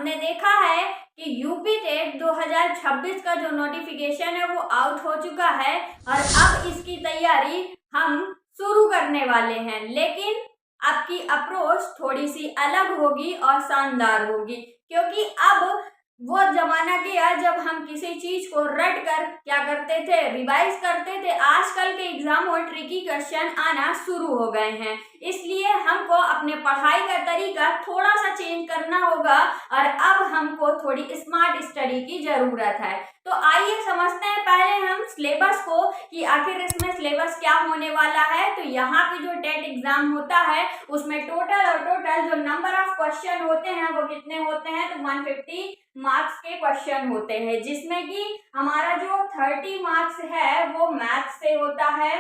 हमने देखा है कि यूपी टेट 2026 का जो नोटिफिकेशन है वो आउट हो चुका है और अब इसकी तैयारी हम शुरू करने वाले हैं, लेकिन आपकी अप्रोच थोड़ी सी अलग होगी और शानदार होगी, क्योंकि अब वो जमाना गया जब हम किसी चीज को रट कर क्या करते थे, रिवाइज करते थे। आजकल के एग्जाम और ट्रिकी क्वेश्चन आना शुरू हो गए हैं, इसलिए हमको अपने पढ़ाई का तरीका थोड़ा सा चेंज करना होगा और अब हमको थोड़ी स्मार्ट स्टडी की जरूरत है। तो आइए समझते हैं पहले हम सिलेबस को कि आखिर इसमें सिलेबस क्या होने वाला है। तो यहाँ पे जो टेट एग्जाम होता है उसमें टोटल जो नंबर ऑफ क्वेश्चन होते हैं वो कितने होते हैं, तो 150 मार्क्स के क्वेश्चन होते हैं, जिसमें कि हमारा जो 30 मार्क्स है वो मैथ से होता है।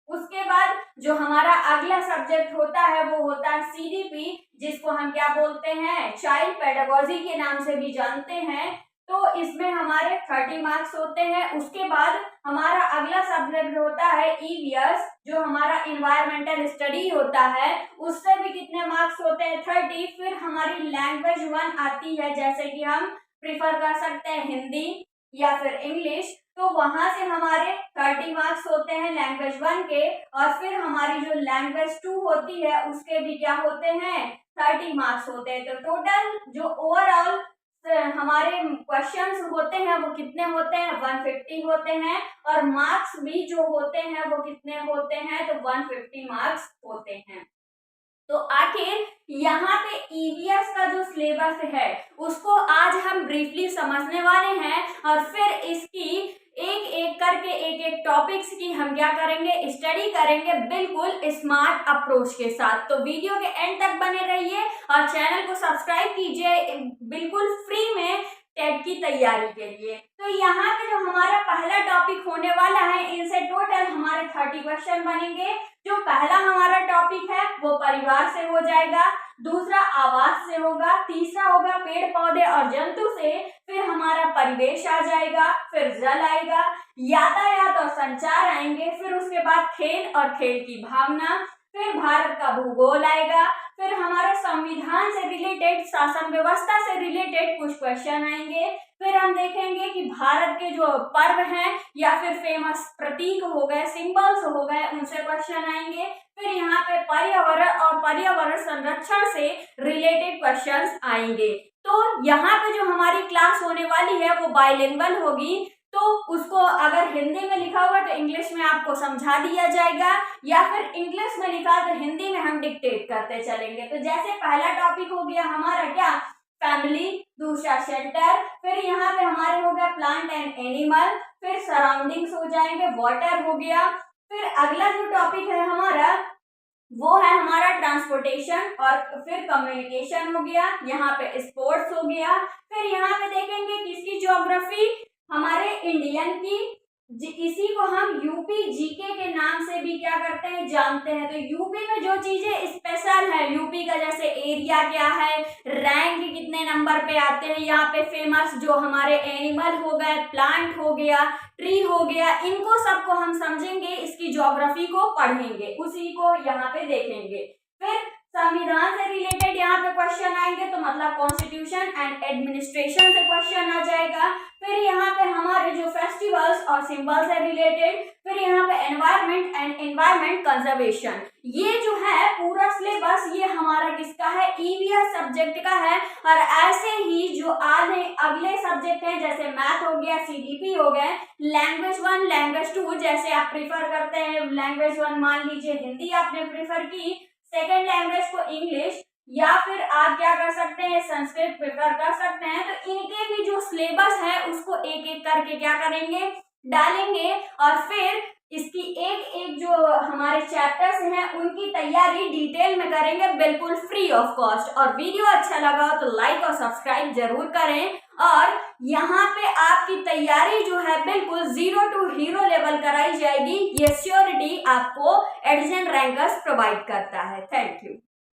उसके बाद जो हमारा अगला सब्जेक्ट होता है वो होता है सीडीपी, जिसको हम क्या बोलते हैं, चाइल्ड पेडागोजी के नाम से भी जानते हैं। तो इसमें हमारे 30 मार्क्स होते हैं। उसके बाद हमारा अगला सब्जेक्ट होता है ईवीएस, जो हमारा इन्वायरमेंटल स्टडी होता है, उससे भी कितने मार्क्स होते हैं, 30। फिर हमारी लैंग्वेज 1 आती है, जैसे कि हम प्रिफर कर सकते हैं हिंदी या फिर इंग्लिश, तो वहां से हमारे 30 मार्क्स होते हैं लैंग्वेज 1 के। और फिर हमारी जो लैंग्वेज 2 होती है उसके भी क्या होते हैं, 30 मार्क्स होते हैं। तो टोटल जो ओवरऑल हमारे क्वेश्चंस होते हैं वो कितने होते हैं, 150 होते हैं। और मार्क्स भी जो होते हैं वो कितने होते हैं, तो 150 मार्क्स होते हैं। तो आखिर यहाँ पे ईवीएस का जो सिलेबस है उसको आज हम ब्रीफली समझने वाले हैं और फिर इसकी एक एक करके एक टॉपिक्स की हम क्या करेंगे, स्टडी करेंगे बिल्कुल स्मार्ट अप्रोच के साथ। तो वीडियो के एंड तक बने रहिए और चैनल को सब्सक्राइब कीजिए बिल्कुल फ्री में टेट की तैयारी के लिए। तो यहाँ पे जो हमारा पहला टॉपिक होने वाला है, इनसे टोटल हमारे 30 क्वेश्चन बनेंगे। जो पहला हमारा टॉपिक है वो परिवार से हो जाएगा, दूसरा आवास से होगा, तीसरा होगा पेड़ पौधे और जंतु से, फिर हमारा परिवेश आ जाएगा, फिर जल आएगा, यातायात और संचार आएंगे, फिर उसके बाद खेल और खेल की भावना, फिर भारत का भूगोल आएगा, फिर हमारे संविधान से रिलेटेड, शासन व्यवस्था से रिलेटेड कुछ क्वेश्चन आएंगे। फिर हम देखेंगे कि भारत के जो पर्व हैं या फिर फेमस प्रतीक हो गए, सिंबल्स हो गए, उनसे क्वेश्चन आएंगे। फिर यहाँ पे पर्यावरण और पर्यावरण संरक्षण से रिलेटेड क्वेश्चंस आएंगे। तो यहाँ पे जो हमारी क्लास होने वाली है वो बाइलिंगुअल होगी, तो उसको अगर हिंदी में लिखा हुआ तो इंग्लिश में आपको समझा दिया जाएगा, या फिर इंग्लिश में लिखा तो हिंदी में हम डिक्टेट करते चलेंगे। तो जैसे पहला टॉपिक हो गया हमारा क्या, फैमिली, दूसरा शेल्टर, फिर यहाँ पे हमारे हो गया प्लांट एंड एनिमल, फिर सराउंडिंग्स हो जाएंगे, वाटर हो गया। फिर अगला जो टॉपिक है हमारा वो है हमारा ट्रांसपोर्टेशन और फिर कम्युनिकेशन हो गया, यहाँ पे स्पोर्ट्स हो गया। फिर यहाँ पे देखेंगे किसकी ज्योग्राफी, हमारे इंडियन की, इसी को हम यूपी जीके के नाम से भी क्या करते हैं, जानते हैं। तो यूपी में जो चीजें स्पेशल है, यूपी का जैसे एरिया क्या है, रैंक कितने नंबर पे आते हैं, यहाँ पे फेमस जो हमारे एनिमल हो गए, प्लांट हो गया, ट्री हो गया, इनको सबको हम समझेंगे, इसकी ज्योग्राफी को पढ़ेंगे, उसी को यहाँ पे देखेंगे। फिर संविधान से रिलेटेड यहाँ पे क्वेश्चन आएंगे, तो मतलब कॉन्स्टिट्यूशन एंड एडमिनिस्ट्रेशन से क्वेश्चन आ जाएगा। फिर यहाँ पे हमारे जो फेस्टिवल्स और सिंबल से रिलेटेड, फिर यहाँ पे एनवायरमेंट एंड एनवायरमेंट कंजर्वेशन, ये जो है पूरा सिलेबस ये हमारा किसका है, ईवीएस सब्जेक्ट का है। और ऐसे ही जो अगले सब्जेक्ट हैं जैसे मैथ हो गया, सीडीपी हो गए, लैंग्वेज 1, लैंग्वेज 2, जैसे आप प्रिफर करते हैं लैंग्वेज 1 मान लीजिए हिंदी आपने प्रिफर की, सेकेंड लैंग्वेज को इंग्लिश, या फिर आप क्या कर सकते हैं, संस्कृत प्रिफर कर सकते हैं। तो इनके भी जो सिलेबस है उसको एक एक करके क्या करेंगे, डालेंगे और फिर इसकी एक एक जो हमारे चैप्टर्स हैं उनकी तैयारी डिटेल में करेंगे बिल्कुल फ्री ऑफ कॉस्ट। और वीडियो अच्छा लगा तो लाइक और सब्सक्राइब जरूर करें। और यहाँ पे आपकी तैयारी जो है बिल्कुल 0 to हीरो लेवल कराई जाएगी, ये श्योरिटी आपको एडिशन रैंकर्स प्रोवाइड करता है। Thank you.